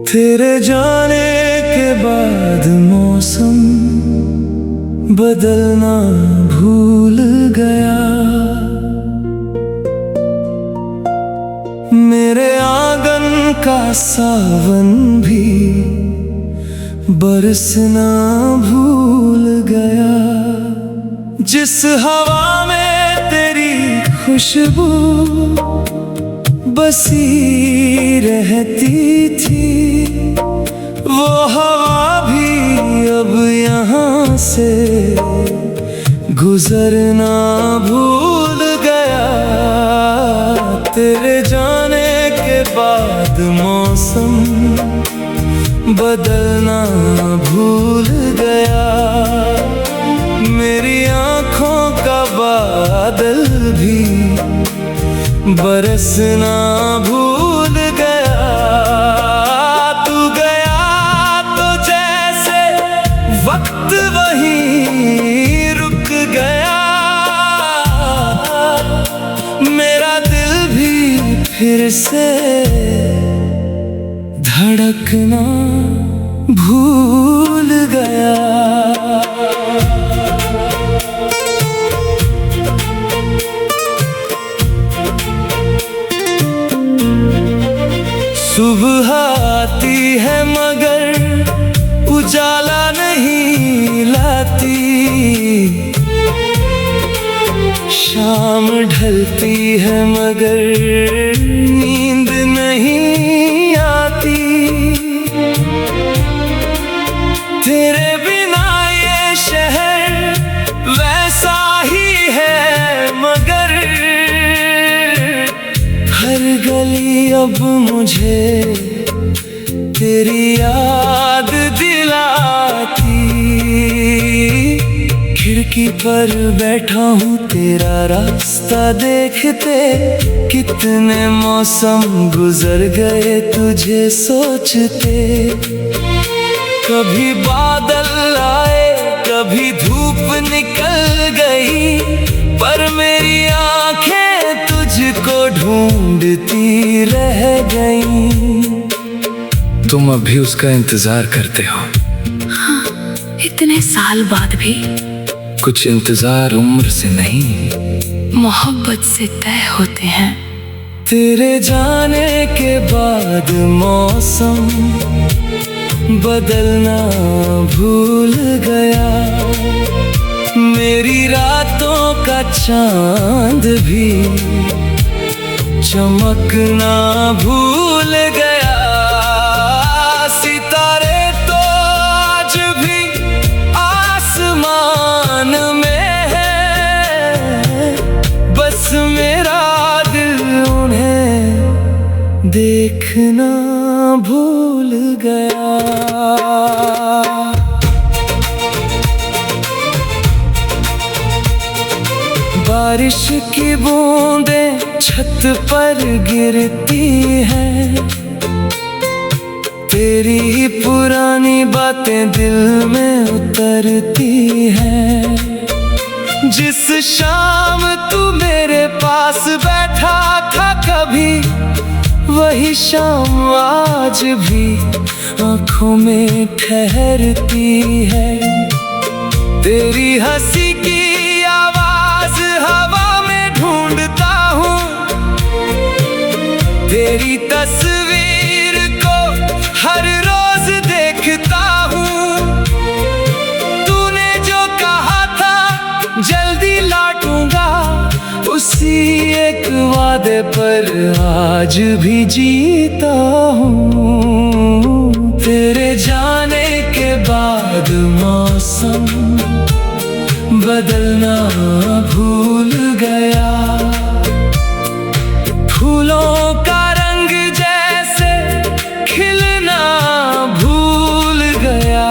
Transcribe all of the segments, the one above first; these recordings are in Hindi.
तेरे जाने के बाद मौसम बदलना भूल गया। मेरे आंगन का सावन भी बरसना भूल गया। जिस हवा में तेरी खुशबू बसी रहती थी, वो हवा भी अब यहाँ से गुजरना भूल गया। तेरे जाने के बाद मौसम बदलना भूल गया। मेरी आँखों का बादल भी बरसना भूल गया। तू गया तो जैसे वक्त वहीं रुक गया। मेरा दिल भी फिर से धड़कना भूल गया। सुबह आती है मगर उजाला नहीं लाती। शाम ढलती है मगर नींद नहीं आती। तेरे बिना ये शहर वैसा ही है मगर हर गली अब मुझे तेरी याद दिलाती। खिड़की पर बैठा हूँ तेरा रास्ता देखते, कितने मौसम गुजर गए तुझे सोचते। कभी बादल आए कभी धूप निकल गई, पर मेरी आंखें तुझको ढूंढती रह गई। तुम अभी उसका इंतजार करते हो? हाँ, इतने साल बाद भी। कुछ इंतजार उम्र से नहीं, मोहब्बत से तय होते हैं। तेरे जाने के बाद मौसम बदलना भूल गया। मेरी रातों का चांद भी चमकना भूल गया। सितारे तो आज भी आसमान में है, बस मेरा दिल उन्हें देखना भूल गया। बारिश की बूंदें छत पर गिरती हैं, तेरी ही पुरानी बातें दिल में उतरती हैं। जिस शाम तू मेरे पास बैठा था कभी, वही शाम आज भी आँखों में ठहरती है। तेरी हंसी की आवाज हवा में ढूंढता हूँ, तेरी तस्वीर को हर रोज देखता हूँ। तूने जो कहा था जल्दी लौटूंगा, उसी एक वादे पर आज भी जीता हूँ। तेरे जाने के बाद मौसम बदलना भूल गया। फूलों का रंग जैसे खिलना भूल गया।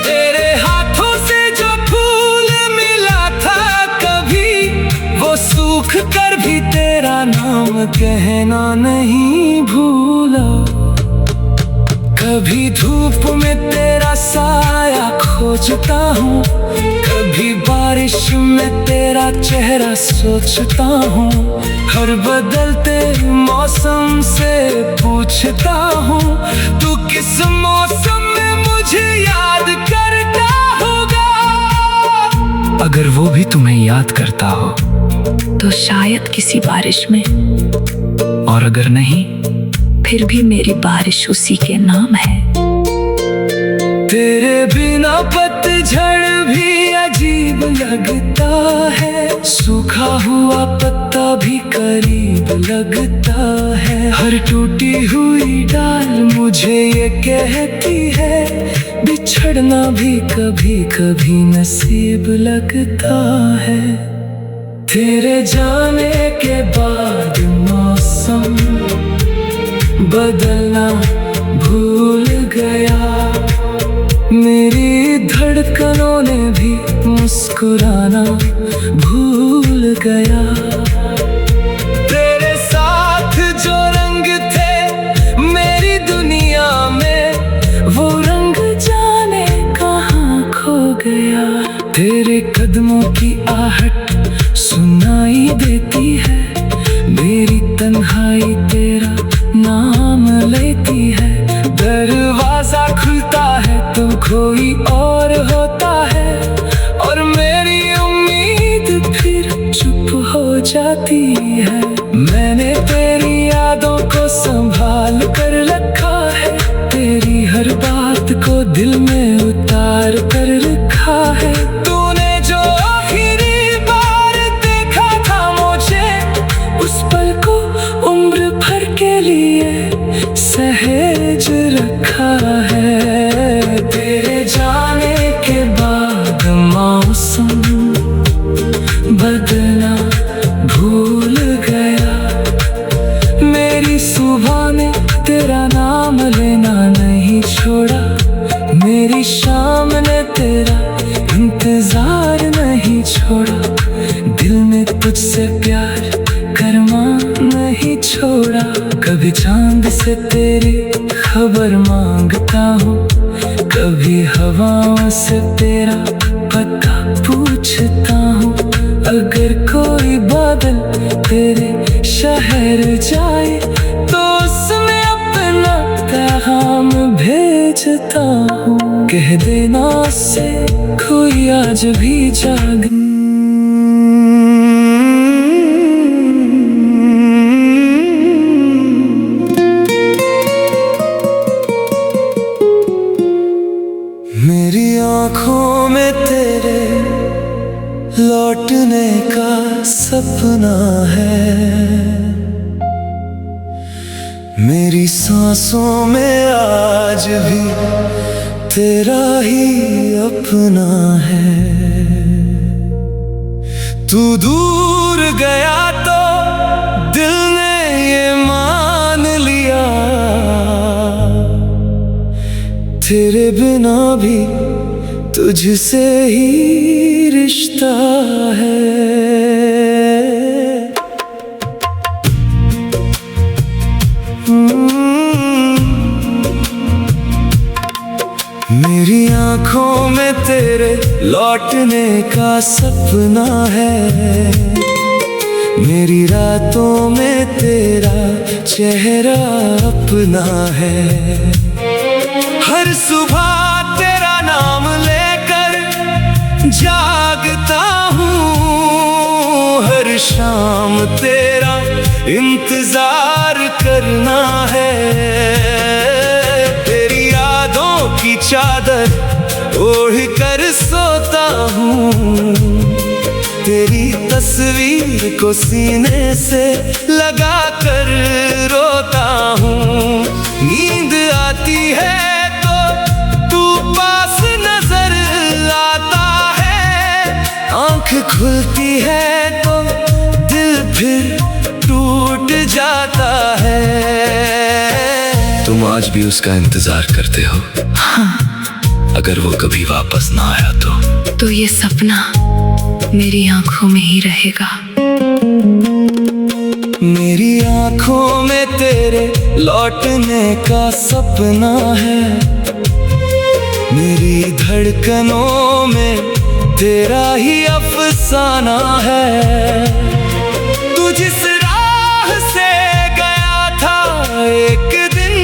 तेरे हाथों से जो फूल मिला था कभी, कहना नहीं भूला। कभी धूप में तेरा साया खोजता हूँ, कभी बारिश में तेरा चेहरा सोचता हूँ। हर बदलते मौसम से पूछता हूँ, तू किस मौसम में मुझे याद करता होगा। अगर वो भी तुम्हें याद करता हो तो शायद किसी बारिश में, और अगर नहीं फिर भी मेरी बारिश उसी के नाम है। तेरे बिना पतझड़ भी अजीब लगता है, सूखा हुआ पत्ता भी करीब लगता है। हर टूटी हुई डाल मुझे ये कहती है, बिछड़ना भी कभी कभी नसीब लगता है। तेरे जाने के बाद मौसम बदलना भूल गया, मेरी धड़कनों ने भी मुस्कुराना भूल गया। तेरे साथ जो रंग थे मेरी दुनिया में, वो रंग जाने कहाँ खो गया। तेरे कदमों की आहट सुनाई देती है, मेरी तन्हाई तेरा नाम लेती है। दरवाजा खुलता है तो कोई और होता है, और मेरी उम्मीद फिर चुप हो जाती है। मैंने तेरी यादों को संभाल कर रखा है, तेरी हर बात को दिल में उतार कर रखा है। तूने जो आखिरी बार देखा था मुझे, उस पल को उम्र भर के लिए सहेज रखा है। तेरे जाने के बाद मौसम बदलना भूल गया, मेरी सुबह ने तेरा नाम लेना नहीं छोड़ा, मेरी शाम ने तेरा इंतजार नहीं छोड़ा। दिल ने तुझसे प्यार करना नहीं छोड़ा, कभी चांद से तेरी खबर मांगता हूँ, कभी हवाओं से तेरा पता पूछता हूँ। अगर कोई बादल तेरे शहर जाए तो उसमें अपना पैगाम भेजता हूँ। कह देना से कोई आज भी जाग। मेरी आँखों में तेरे लौटने का सपना है, मेरी सांसों में आज भी तेरा ही अपना है। तू दूर गया तो दिल ने ये मान लिया, तेरे बिना भी तुझसे ही रिश्ता है। मेरी आँखों में तेरे लौटने का सपना है, मेरी रातों में तेरा चेहरा अपना है। हर सुबह तेरा नाम लेकर जागता हूँ, हर शाम तेरा इंतजार करना है। तेरी यादों की चादर ओढ़ कर सोता हूँ, तेरी तस्वीर को सीने से लगा कर रोता हूँ। नींद आती है आँख खुलती है तो दिल फिर टूट जाता है। तुम आज भी उसका इंतजार करते हो? हाँ। अगर वो कभी वापस ना आया तो ये सपना मेरी आंखों में ही रहेगा। मेरी आंखों में तेरे लौटने का सपना है, मेरी धड़कनों में तेरा ही अफसाना है। तू जिस राह से गया था एक दिन,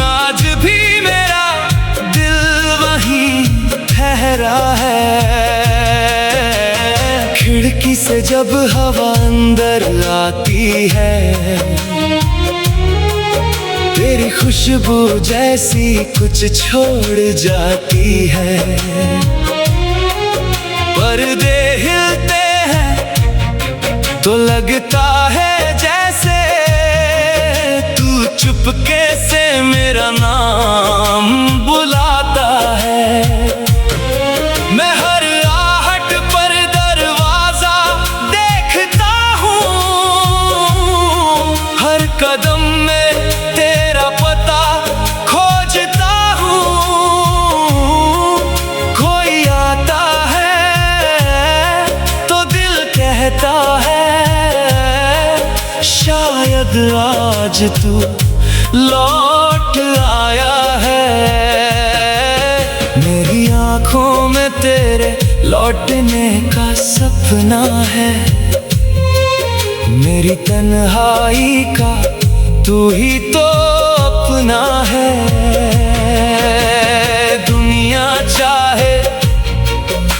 आज भी मेरा दिल वहीं ठहरा है। खिड़की से जब हवा अंदर आती है, तेरी खुशबू जैसी कुछ छोड़ जाती है। पर्दे हिलते हैं तो लगता है जैसे तू चुपके से मेरा नाम बुलाता है। मैं हर आहट पर दरवाजा देखता हूँ, हर कदम में तेरा पता खोजता हूँ। कोई आता है तो दिल कहता है, शायद आज तू लौट आया है। मेरी आंखों में तेरे लौटने का सपना है, मेरी तन्हाई का तू ही तो अपना है। दुनिया चाहे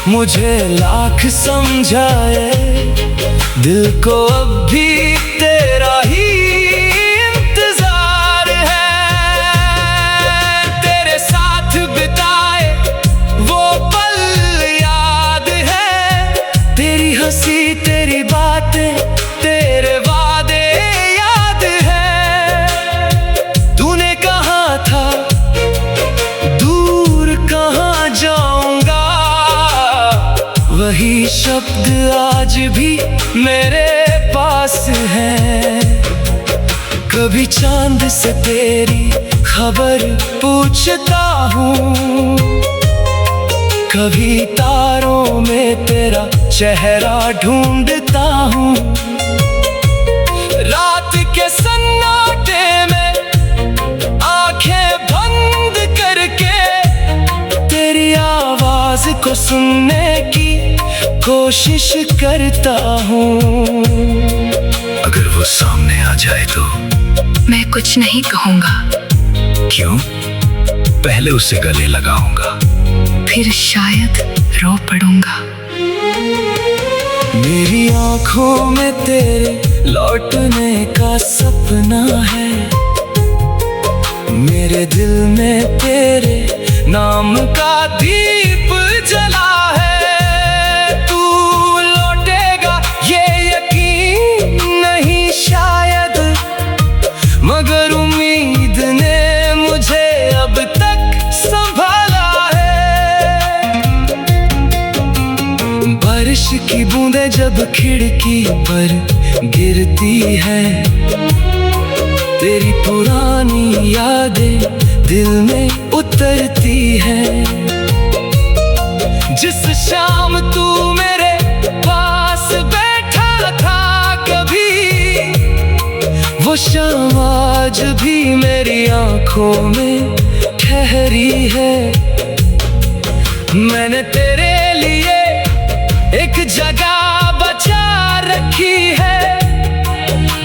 मुझे लाख समझाए, दिल को अब भी तेरा ही इंतजार है। तेरे साथ बिताए वो पल याद है, तेरी हंसी तेरी बातें तेरे वादे याद है। तूने कहा था दूर कहाँ जाऊंगा, वही शब्द आज भी मेरे पास है। कभी चांद से तेरी खबर पूछता हूँ, कभी तारों में तेरा चेहरा ढूंढता हूँ। रात के सन्नाटे में आंखें बंद करके तेरी आवाज को सुनने की कोशिश करता हूँ। अगर वो सामने आ जाए तो मैं कुछ नहीं कहूँगा, क्यों? पहले उससे गले लगाऊंगा, फिर शायद रो पड़ूंगा। मेरी आंखों में तेरे लौटने का सपना है, मेरे दिल में तेरे नाम का दीप जला है। तू लौटेगा ये यकीन नहीं शायद, मगर उम्मीद ने मुझे अब तक संभाला है। बारिश की बूंदें जब खिड़की पर गिरती है, तेरी पुरानी यादें दिल में उतरती है। जिस शाम तू मेरे पास बैठा था कभी, वो शाम आज भी मेरी आंखों में ठहरी है। मैंने तेरे लिए एक जगह बचा रखी है,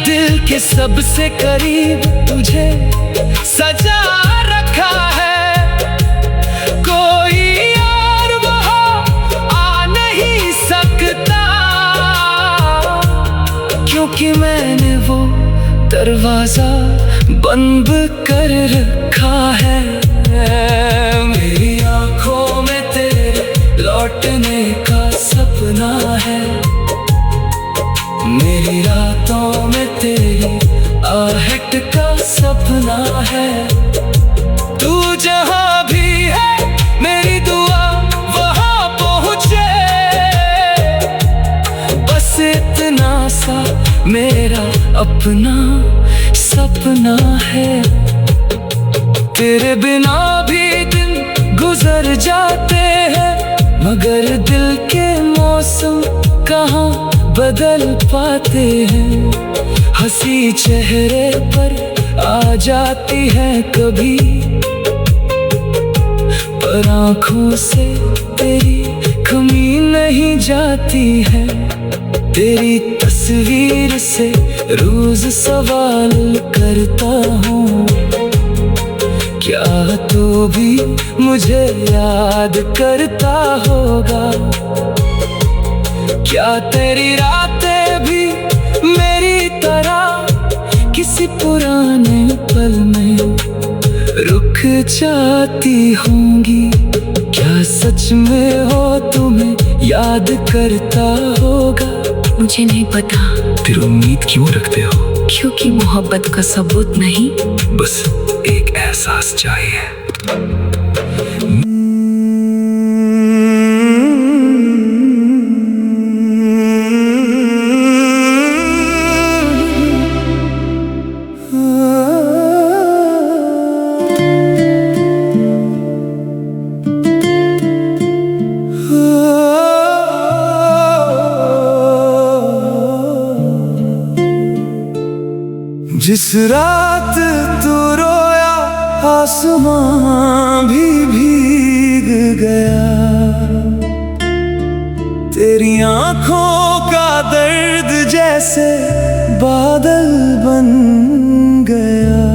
दिल के सबसे करीब तुझे सजा रखा है। कोई और वहाँ आ नहीं सकता, क्योंकि मैंने वो दरवाजा बंद कर रखा है। मेरी आंखों में तेरे लौटने का सपना है, मेरी रातों में तेरी आहट का सपना है। तू जहाँ भी है मेरी दुआ वहाँ पहुँचे, बस इतना सा मेरा अपना सपना है। तेरे बिना भी दिन गुजर जाते हैं, मगर दिल के मौसम कहाँ बदल पाते हैं। हंसी चेहरे पर आ जाती है कभी, पर आँखों से तेरी कमी नहीं जाती है। तेरी तस्वीर से रोज सवाल करता हूँ, क्या तू भी मुझे याद करता होगा? क्या तेरी रातें भी मेरी तरह किसी पुराने पल में रुक जाती होंगी? क्या सच में हो तुम्हें याद करता होगा? मुझे नहीं पता। फिर उम्मीद क्यों रखते हो? क्योंकि मोहब्बत का सबूत नहीं, बस एक एहसास चाहिए। जिस रात तू रोया आसमां भी भीग गया, तेरी आंखों का दर्द जैसे बादल बन गया।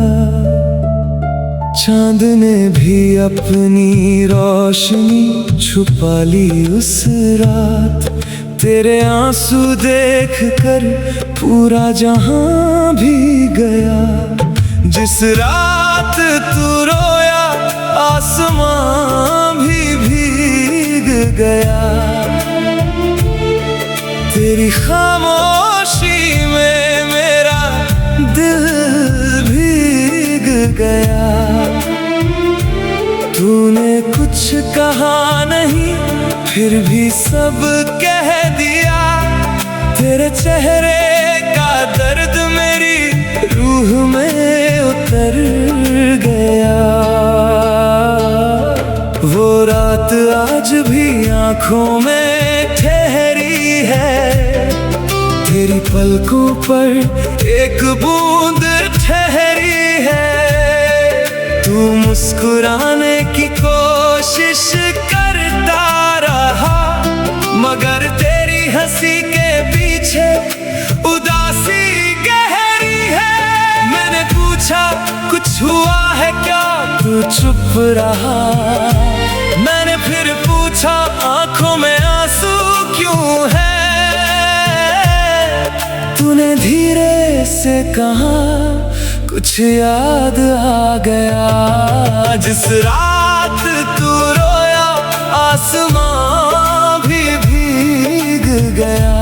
चांद ने भी अपनी रोशनी छुपा ली उस रात, तेरे आंसू देख कर पूरा जहां भी गया। जिस रात तू रोया आसमां भी भीग गया, तेरी खामोशी में मेरा दिल भीग गया। तूने कुछ कहा नहीं फिर भी सब कह दिया, तेरे चेहरे का दर्द मेरी रूह में उतर गया। वो रात आज भी आंखों में ठहरी है, तेरी पलकों पर एक बूंद ठहरी है। तू मुस्कुराने की कोशिश करता रहा, मगर तेरी हंसी के पीछे उदासी गहरी है। मैंने पूछा कुछ हुआ है क्या, तू चुप रहा। मैंने फिर पूछा आंखों में आंसू क्यों है, तूने धीरे से कहा कुछ याद आ गया। जिस रात तू रोया आसमां भी भीग गया,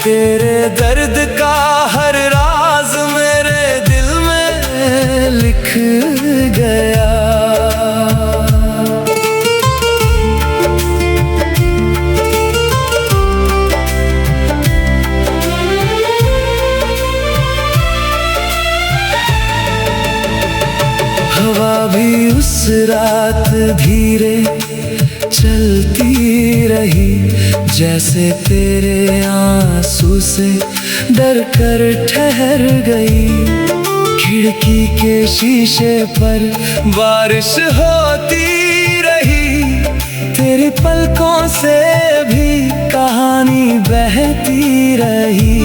तेरे दर्द का हर राज मेरे दिल में लिख गया। हवा भी उस रात धीरे चलती रही, जैसे तेरे आंसू से डर कर ठहर गई। खिड़की के शीशे पर बारिश होती रही, तेरी पलकों से भी कहानी बहती रही।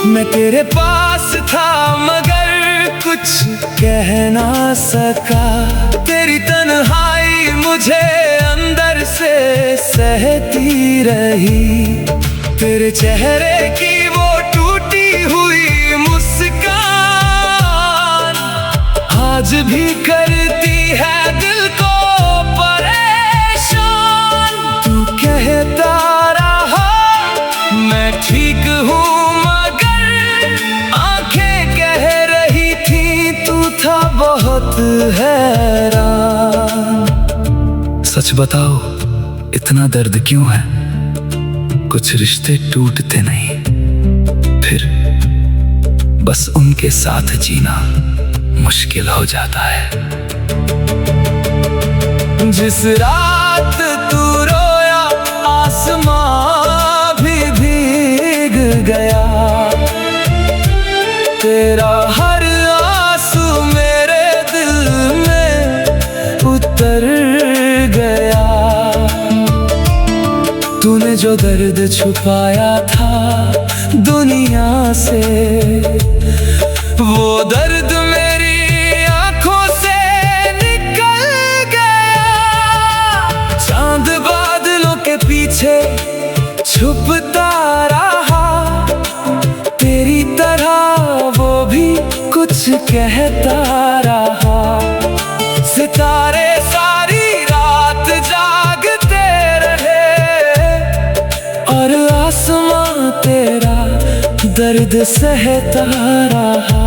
मैं तेरे पास था मगर कुछ कह ना सका, तेरी तन्हाई मुझे अंदर से सहती रही। तेरे चेहरे की वो टूटी हुई मुस्कान आज भी करती है दिल को परेशान। तू कहता रहा मैं ठीक हूँ, मगर आंखें कह रही थी तू था बहुत हैरान। सच बताओ इतना दर्द क्यों है? कुछ रिश्ते टूटते नहीं, फिर बस उनके साथ जीना मुश्किल हो जाता है। जिस रात तू रोया आसमां भी जो दर्द छुपाया था दुनिया से, वो दर्द मेरी आंखों से निकल गया। चांद बादलों के पीछे छुपता रहा, तेरी तरह वो भी कुछ कहता रहा। सितारे सारी रात जागते रहे और आसमां तेरा दर्द सहता रहा।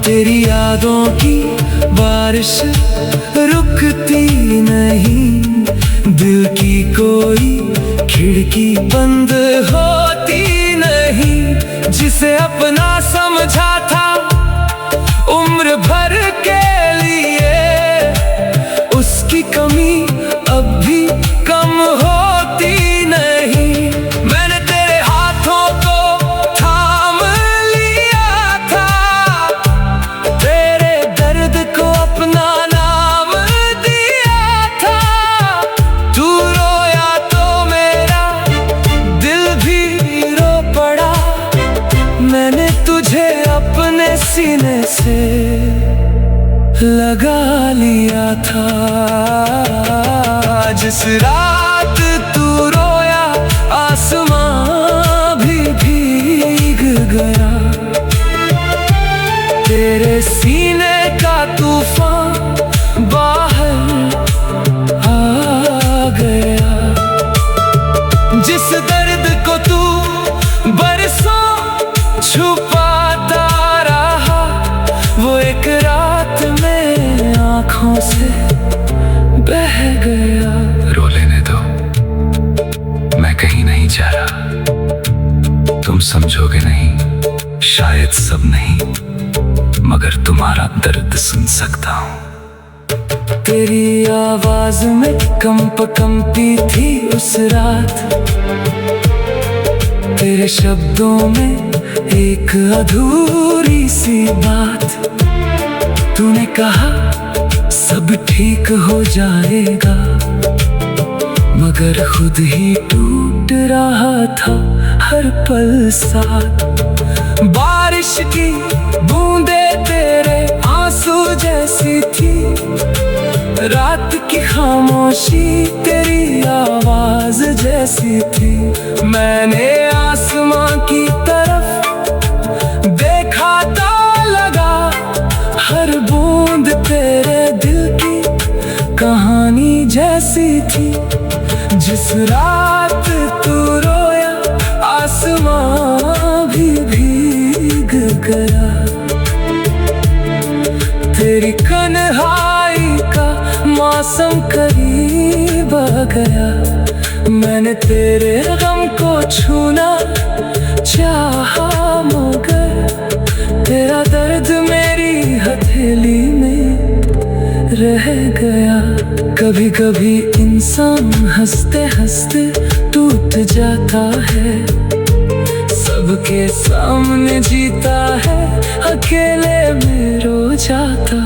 तेरी यादों की बारिश रुकती नहीं, दिल की कोई खिड़की बंद होती नहीं। जिसे अपना समझा था उम्र भर के लिए, उसकी कमी अब भी कम होती नहीं। मैंने तेरे हाथों को थाम लिया था, तेरे दर्द को अपना नाम दिया था। तू रोया तो मेरा दिल भी रो पड़ा, मैंने तुझे अपने सीने से लगा लिया था। जिस रात तू रोया आसमां भी भीग गया, तेरे सीने का तूफान बाहर आ गया। जिस दर्द को तू बरसों छुपाता रहा, वो एक रात में आँखों से बह गया। रो लेने दो, मैं कहीं नहीं जा रहा। तुम समझोगे नहीं, शायद सब नहीं, मगर तुम्हारा दर्द सुन सकता हूँ। तेरी आवाज में कंपी थी उस रात, तेरे शब्दों में एक अधूरी सी बात। तूने कहा सब ठीक हो जाएगा, मगर खुद ही टूट रहा था हर पल साथ। बारिश की बूंदें तेरे आंसू जैसी थी, रात की खामोशी तेरी आवाज जैसी थी। मैंने आसमां की तरफ देखा तो लगा, हर बूंद तेरे दिल की कहानी जैसी थी। जिस रात तू रोया आसमां भी भीग गया, तेरी कन्हाई का मौसम करीब आ गया। मैंने तेरे गम को छूना चाहा, मगर तेरा दर्द मेरी हथेली में रह गया। कभी कभी इंसान हंसते हंसते टूट जाता है, सबके सामने जीता है, अकेले में रो जाता।